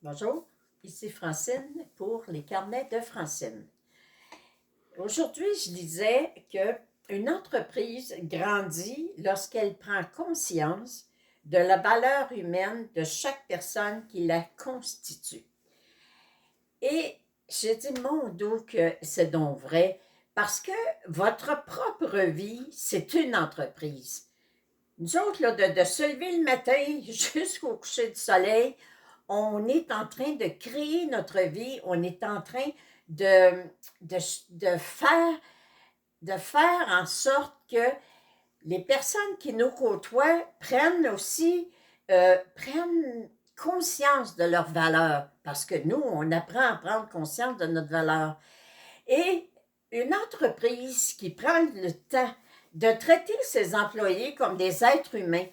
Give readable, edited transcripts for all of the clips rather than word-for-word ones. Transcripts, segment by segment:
Bonjour, ici Francine pour les carnets de Francine. Aujourd'hui, je disais qu'une entreprise grandit lorsqu'elle prend conscience de la valeur humaine de chaque personne qui la constitue. Et je dis, mon Dieu, que c'est donc vrai, parce que votre propre vie, c'est une entreprise. Nous autres, là, de se lever le matin jusqu'au coucher du soleil, on est en train de créer notre vie, on est en train de, de, de faire, de faire en sorte que les personnes qui nous côtoient prennent aussi prennent conscience de leur valeur, parce que nous, on apprend à prendre conscience de notre valeur. Et une entreprise qui prend le temps de traiter ses employés comme des êtres humains,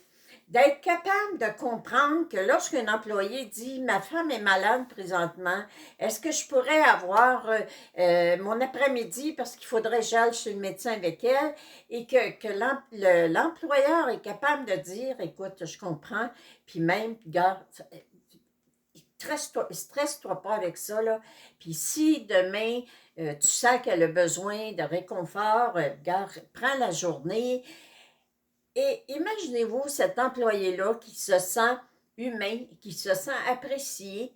d'être capable de comprendre que lorsqu'un employé dit « Ma femme est malade présentement, est-ce que je pourrais avoir mon après-midi parce qu'il faudrait que j'aille chez le médecin avec elle » et que l'employeur est capable de dire « Écoute, je comprends, puis même, regarde, stresse-toi pas avec ça, là. Puis si demain, tu sens qu'elle a besoin de réconfort, regarde, prends la journée. » Et imaginez-vous cet employé-là qui se sent humain, qui se sent apprécié,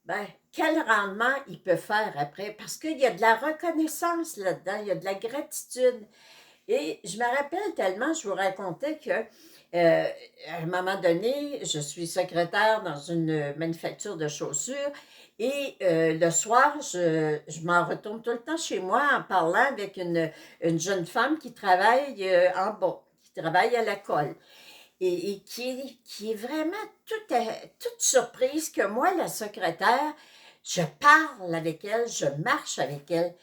ben, quel rendement il peut faire après? Parce qu'il y a de la reconnaissance là-dedans, il y a de la gratitude. Et je me rappelle tellement, je vous racontais que à un moment donné, je suis secrétaire dans une manufacture de chaussures et le soir, je m'en retourne tout le temps chez moi en parlant avec une jeune femme qui travaille en bas, qui travaille à l'école et qui est vraiment toute surprise que moi, la secrétaire, je parle avec elle, je marche avec elle.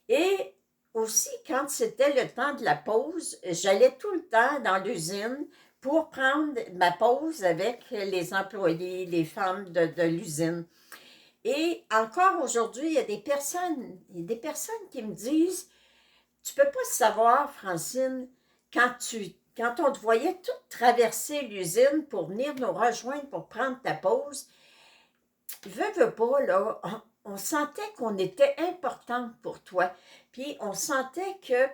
Et aussi, quand c'était le temps de la pause, j'allais tout le temps dans l'usine pour prendre ma pause avec les employés, les femmes de l'usine. Et encore aujourd'hui, il y a des personnes qui me disent, tu peux pas savoir, Francine, quand on te voyait tout traverser l'usine pour venir nous rejoindre pour prendre ta pause, veux pas, là, on sentait qu'on était importante pour toi. Puis on sentait que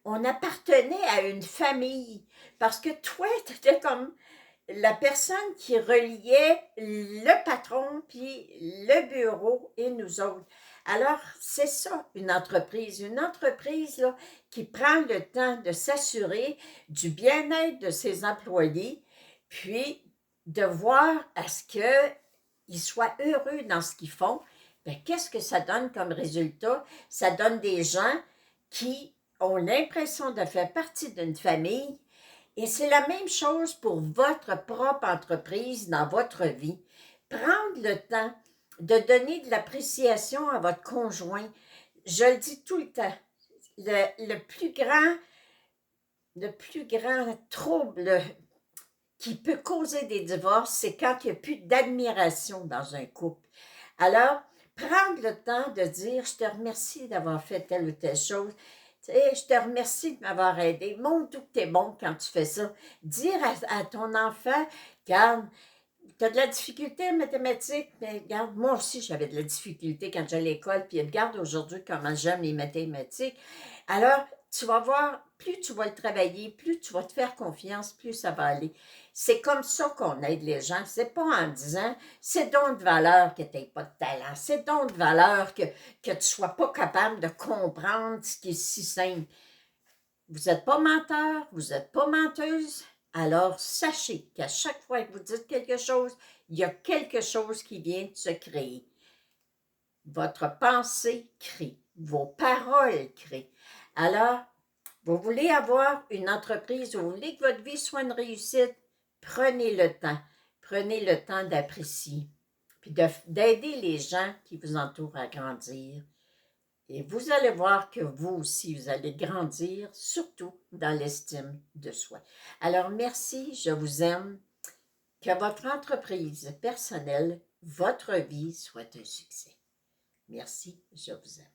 on appartenait à une famille. Parce que toi, tu étais comme la personne qui reliait le patron, puis le bureau et nous autres. Alors, c'est ça, une entreprise. Une entreprise là, qui prend le temps de s'assurer du bien-être de ses employés, puis de voir à ce qu'ils soient heureux dans ce qu'ils font. Bien, qu'est-ce que ça donne comme résultat? Ça donne des gens qui ont l'impression de faire partie d'une famille. Et c'est la même chose pour votre propre entreprise dans votre vie. Prendre le temps de donner de l'appréciation à votre conjoint. Je le dis tout le temps. Le plus grand trouble qui peut causer des divorces, c'est quand il n'y a plus d'admiration dans un couple. Alors, prendre le temps de dire, je te remercie d'avoir fait telle ou telle chose. Je te remercie de m'avoir aidé. Mon Dieu, que t'es bon quand tu fais ça. Dire à ton enfant, regarde, tu as de la difficulté en mathématiques, mais regarde, moi aussi j'avais de la difficulté quand j'allais à l'école, puis regarde aujourd'hui comment j'aime les mathématiques. Alors, tu vas voir, plus tu vas le travailler, plus tu vas te faire confiance, plus ça va aller. C'est comme ça qu'on aide les gens. C'est pas en disant, c'est donc de valeur que tu n'aies pas de talent, c'est donc de valeur que tu ne sois pas capable de comprendre ce qui est si simple. Vous n'êtes pas menteur, vous n'êtes pas menteuse, alors sachez qu'à chaque fois que vous dites quelque chose, il y a quelque chose qui vient de se créer. Votre pensée crée, vos paroles créent. Alors, vous voulez avoir une entreprise, vous voulez que votre vie soit une réussite, prenez le temps. Prenez le temps d'apprécier, puis d'aider les gens qui vous entourent à grandir. Et vous allez voir que vous aussi, vous allez grandir, surtout dans l'estime de soi. Alors, merci, je vous aime. Que votre entreprise personnelle, votre vie soit un succès. Merci, je vous aime.